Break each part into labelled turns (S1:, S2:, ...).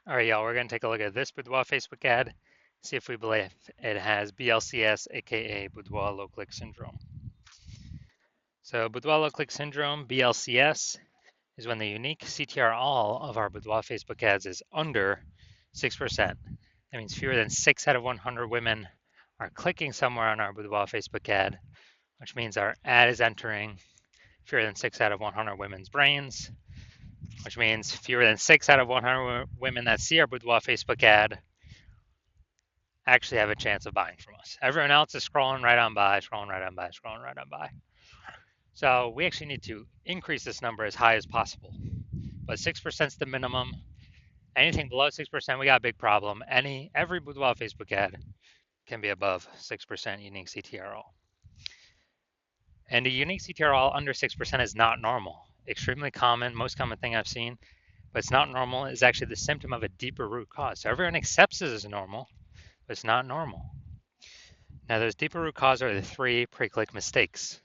S1: All right, y'all, we're going to take a look at this Boudoir Facebook ad, see if we believe it has BLCS, aka Boudoir low click syndrome. So, Boudoir low click syndrome, BLCS, is when the unique CTR all of our Boudoir Facebook ads is under 6%. That means fewer than 6 out of 100 women are clicking somewhere on our Boudoir Facebook ad, which means our ad is entering fewer than 6 out of 100 women's brains, which means fewer than 6 out of 100 women that see our Boudoir Facebook ad actually have a chance of buying from us. Everyone else is scrolling right on by, scrolling right on by, scrolling right on by. So we actually need to increase this number as high as possible. But 6% is the minimum. Anything below 6%, we got a big problem. Every Boudoir Facebook ad can be above 6% unique CTRL. And a unique CTRL under 6% is not normal. Extremely common, most common thing I've seen, but it's not normal. It's actually the symptom of a deeper root cause. So everyone accepts this as normal, but it's not normal. Now, those deeper root cause are the 3 pre-click mistakes.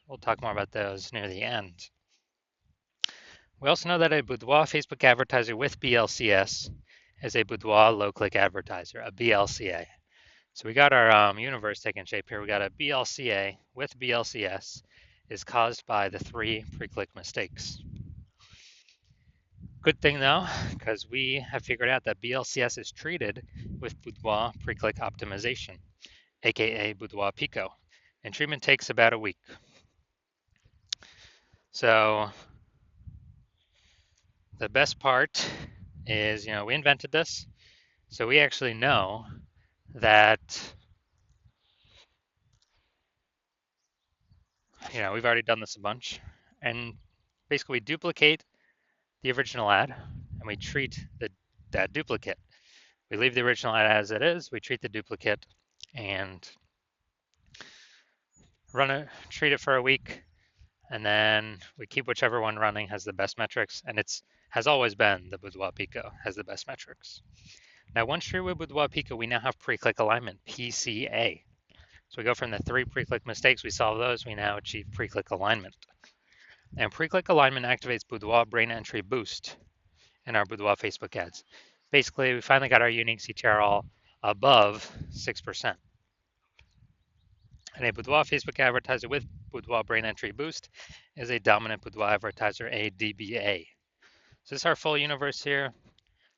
S1: We'll talk more about those near the end. We also know that a Boudoir Facebook advertiser with BLCS is a Boudoir low-click advertiser, a BLCA. So we got our universe taking shape here. We got a BLCA with BLCS is caused by the 3 pre-click mistakes. Good thing though, because we have figured out that BLCS is treated with Boudoir pre-click optimization, aka Boudoir Pico, and treatment takes about a week. So the best part is, we invented this, so we actually know that, we've already done this a bunch, and basically we duplicate the original ad and we treat that duplicate. We leave the original ad as it is, we treat the duplicate and treat it for a week, and then we keep whichever one running has the best metrics, and has always been the Boudoir Pico has the best metrics. Now, once treated with Boudoir Pico, we now have pre-click alignment, PCA. So we go from the 3 pre-click mistakes, we solve those, we now achieve pre-click alignment. And pre-click alignment activates Boudoir brain entry boost in our Boudoir Facebook ads. Basically, we finally got our unique CTRL above 6%. And a Boudoir Facebook advertiser with Boudoir brain entry boost is a dominant Boudoir advertiser, a DBA. So this is our full universe here.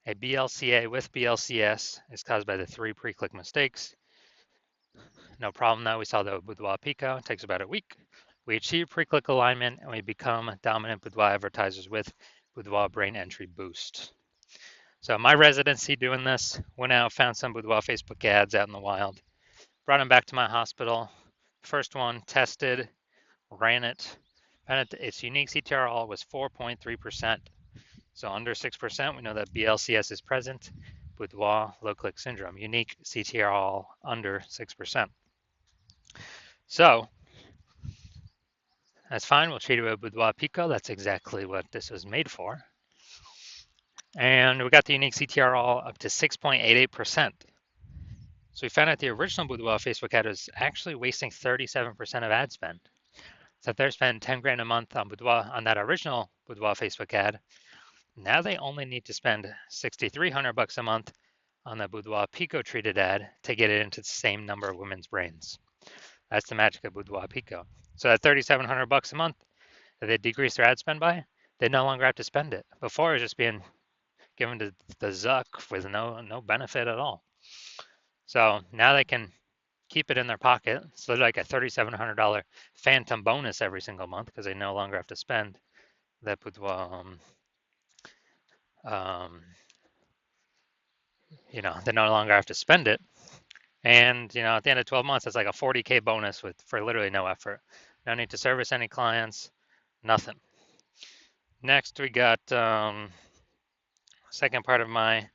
S1: A BLCA with BLCS is caused by the 3 pre-click mistakes. No problem though, we saw the Boudoir Pico, it takes about a week. We achieve pre-click alignment and we become dominant Boudoir advertisers with Boudoir brain entry boost. So my residency doing this, went out, found some Boudoir Facebook ads out in the wild, brought them back to my hospital. First one, tested, ran it, found its unique CTRL was 4.3%. So under 6%, we know that BLCS is present. Boudoir low-click syndrome, unique CTRL under 6%. So that's fine. We'll treat it with Boudoir Pico. That's exactly what this was made for. And we got the unique CTRL up to 6.88%. So we found out the original Boudoir Facebook ad was actually wasting 37% of ad spend. So if they're spending 10 grand a month on Boudoir, on that original Boudoir Facebook ad, now they only need to spend $6,300 a month on the Boudoir Pico treated ad to get it into the same number of women's brains. That's the magic of Boudoir Pico. So that $3,700 a month that they decrease their ad spend by, they no longer have to spend it. Before it was just being given to the Zuck with no benefit at all. So now they can keep it in their pocket. So they're like a $3,700 phantom bonus every single month because they no longer have to spend that Boudoir. They no longer have to spend it. And at the end of 12 months, it's like a 40K bonus for literally no effort. No need to service any clients, nothing. Next, we got second part of my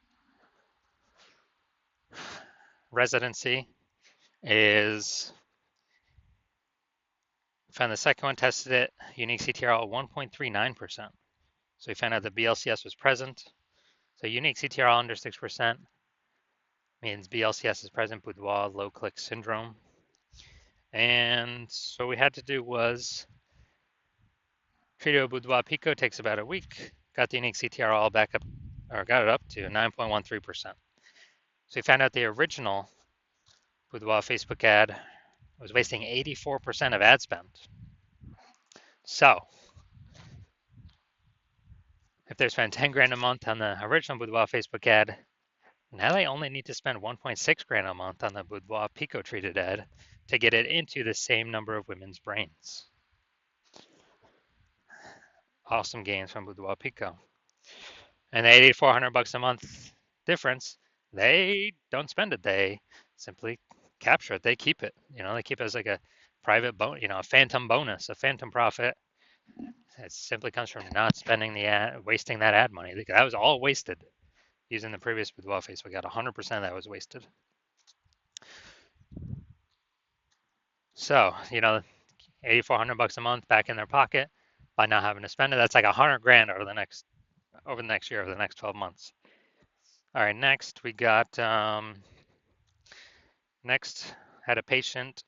S1: residency is found the second one, tested it, unique CTRL 1.39%. So we found out the BLCS was present. So unique CTRL under 6% means BLCS is present, Boudoir low click syndrome. And so what we had to do was treat it with Boudoir Pico, takes about a week, got the unique CTRL back up or got it up to 9.13%. So we found out the original Boudoir Facebook ad was wasting 84% of ad spend. So if they're spending 10 grand a month on the original Boudoir Facebook ad, now they only need to spend 1.6 grand a month on the Boudoir Pico treated ad to get it into the same number of women's brains. Awesome gains from Boudoir Pico. And the $8,400 a month difference, they don't spend it. They simply capture it. They keep it. They keep it as like a private a phantom bonus, a phantom profit. It simply comes from not spending the ad, wasting that ad money. That was all wasted using the previous Boudoir Facebook ad. 100% of that was wasted. So, $8,400 a month back in their pocket by not having to spend it. That's like 100 grand over the next year, over the next 12 months. All right, next we got next had a patient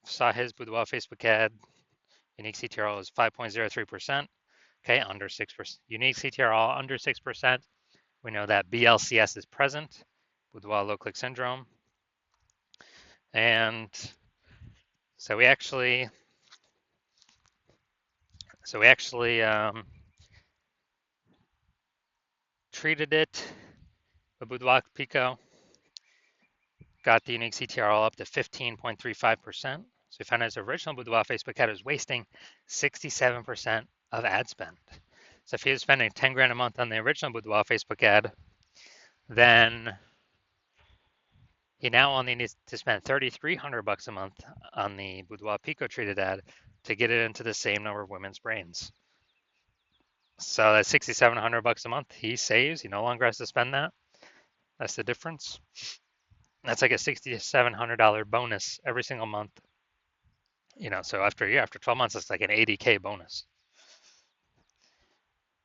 S1: saw his Boudoir Facebook ad. Unique CTRL is 5.03%. Okay, under 6%. Unique CTRL under 6%. We know that BLCS is present, Boudoir low click syndrome. And so we actually treated it, the Boudoir Pico, got the unique CTRL up to 15.35%. So we found his original Boudoir Facebook ad was wasting 67% of ad spend. So if he was spending 10 grand a month on the original Boudoir Facebook ad, then he now only needs to spend $3,300 a month on the Boudoir Pico treated ad to get it into the same number of women's brains. So that's $6,700 a month he saves. He no longer has to spend that. That's the difference. That's like a $6,700 bonus every single month. So after a year, after 12 months, it's like an $80K bonus.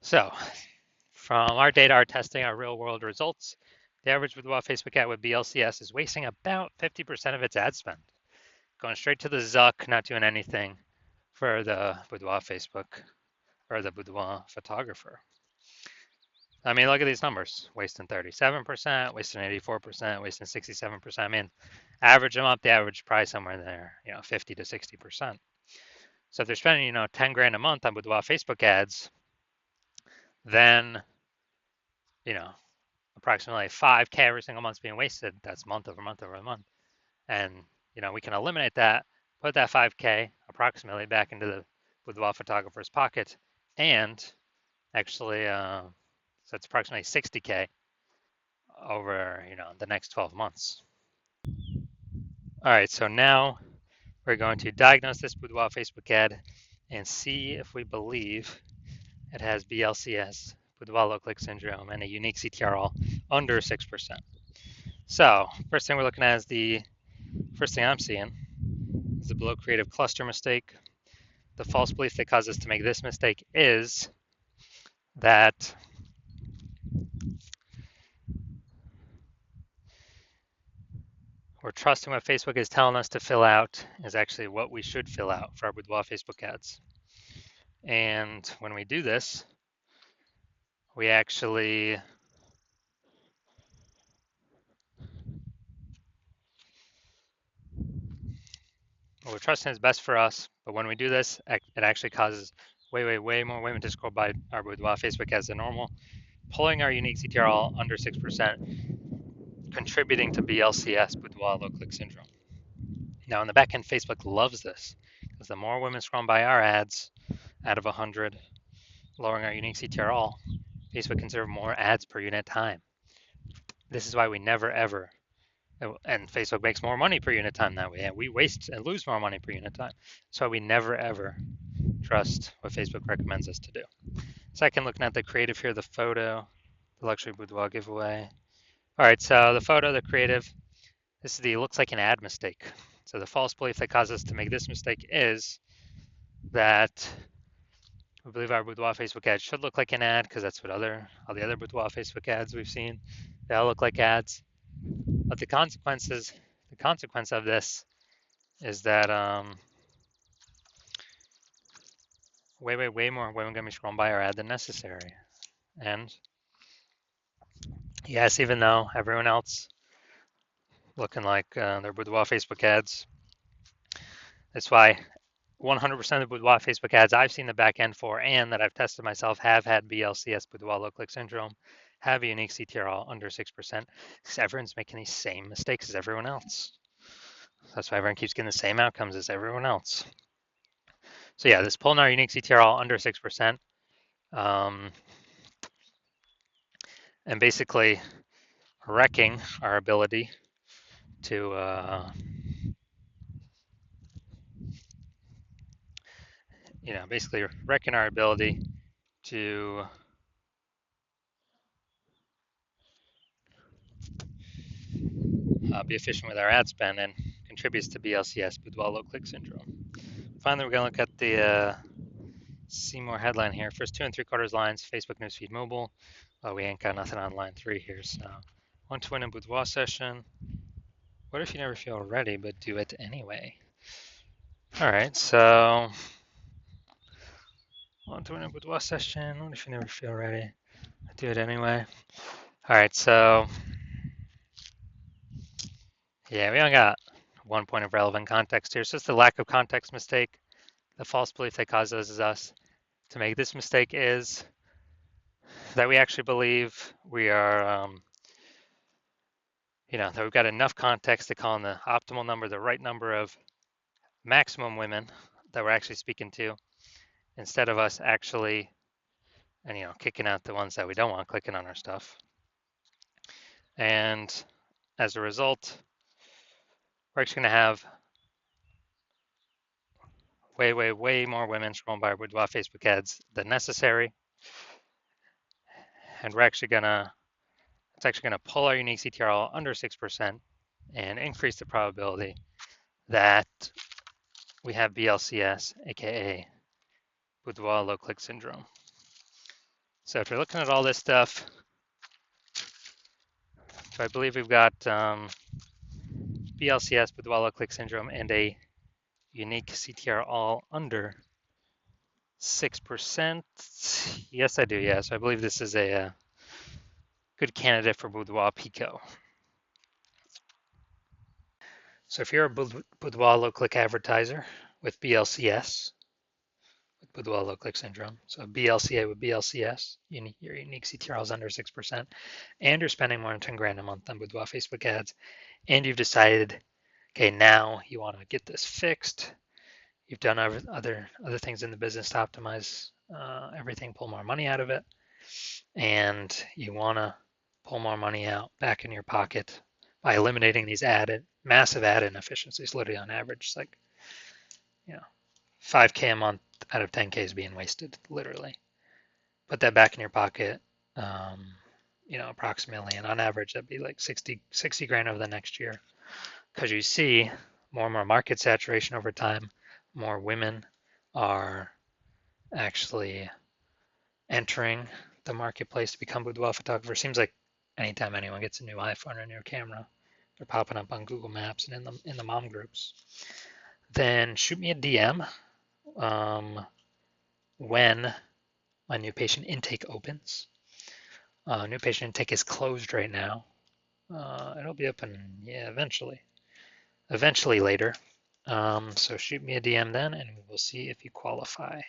S1: So from our data, our testing, our real world results, the average Boudoir Facebook ad with BLCS is wasting about 50% of its ad spend, going straight to the Zuck, not doing anything for the Boudoir Facebook or the Boudoir photographer. I mean, look at these numbers, wasting 37%, wasting 84%, wasting 67%. I mean, average them up, the average price somewhere there, 50 to 60%. So if they're spending, 10 grand a month on Boudoir Facebook ads, then, approximately 5K every single month's being wasted. That's month over month over month. And, we can eliminate that, put that 5K approximately back into the Boudoir photographer's pocket, and actually, so it's approximately 60K over, the next 12 months. All right, so now we're going to diagnose this Boudoir Facebook ad and see if we believe it has BLCS, Boudoir low click syndrome, and a unique CTRL under 6%. So first thing we're looking at is the first thing I'm seeing is the below creative cluster mistake. The false belief that caused us to make this mistake is that we're trusting what Facebook is telling us to fill out is actually what we should fill out for our Boudoir Facebook ads. And when we do this, we actually we're trusting is best for us, but when we do this, it actually causes way more women to scroll by our Boudoir Facebook ads than normal, pulling our unique CTRL under 6%, contributing to BLCS, Boudoir low click syndrome. Now, in the back end, Facebook loves this because the more women scroll by our ads out of 100, lowering our unique CTRL, Facebook can serve more ads per unit time. This is why we never ever, and Facebook makes more money per unit time that way, and we waste and lose more money per unit time. That's why we never ever trust what Facebook recommends us to do. Second, looking at the creative here, the photo, the luxury boudoir giveaway. All right, so the photo, the creative, this is the looks like an ad mistake. So the false belief that causes us to make this mistake is that we believe our boudoir Facebook ad should look like an ad because that's what all the other boudoir Facebook ads we've seen, they all look like ads. But the consequence of this is that way more women gonna be scrolling by our ad than necessary. And Yes, even though everyone else looking like their Boudoir Facebook ads. That's why 100% of Boudoir Facebook ads I've seen the back end for and that I've tested myself have had BLCS, Boudoir low click syndrome, have a unique CTRL under 6%, because everyone's making these same mistakes as everyone else. That's why everyone keeps getting the same outcomes as everyone else. So yeah, this pulling our unique CTRL under 6%, and basically wrecking our ability to, basically wrecking our ability to be efficient with our ad spend and contributes to BLCS, Boudoir low click syndrome. Finally, we're going to look at the see more headline here. First 2 3/4 lines, Facebook newsfeed mobile. We ain't got nothing on line 3 here, so want to win a Boudoir session. What if you never feel ready, but do it anyway? All right, so want to win a Boudoir session. What if you never feel ready? Do it anyway. All right, so yeah, we only got 1 point of relevant context here. It's just the lack of context mistake. The false belief that causes us to make this mistake is that we actually believe we are, that we've got enough context to call in the optimal number, the right number of maximum women that we're actually speaking to, instead of us actually, and kicking out the ones that we don't want clicking on our stuff. And as a result, we're actually going to have way, way, way more women scrolling by our Boudoir Facebook ads than necessary. And it's actually gonna pull our unique CTRL under 6% and increase the probability that we have BLCS, aka Boudoir low click syndrome. So if you're looking at all this stuff, so I believe we've got BLCS, Boudoir low click syndrome, and a unique CTRL under 6%. Yes, I do. Yeah, so I believe this is a good candidate for Boudoir Pico. So if you're a Boudoir low click advertiser with BLCS, with Boudoir low click syndrome, so BLCA with BLCS, your unique CTRL is under 6%, and you're spending more than 10 grand a month on Boudoir Facebook ads, and you've decided, okay, now you want to get this fixed. You've done other things in the business to optimize everything, pull more money out of it, and you want to pull more money out back in your pocket by eliminating these massive ad inefficiencies. Literally on average, it's like 5K a month out of 10K is being wasted, literally. Put that back in your pocket, approximately, and on average that'd be like 60 grand over the next year, because you see more and more market saturation over time. More women are actually entering the marketplace to become boudoir photographers. Seems like anytime anyone gets a new iPhone or a new camera, they're popping up on Google Maps and in the mom groups. Then shoot me a DM when my new patient intake opens. New patient intake is closed right now. It'll be open, eventually later. So shoot me a DM then, and we'll see if you qualify.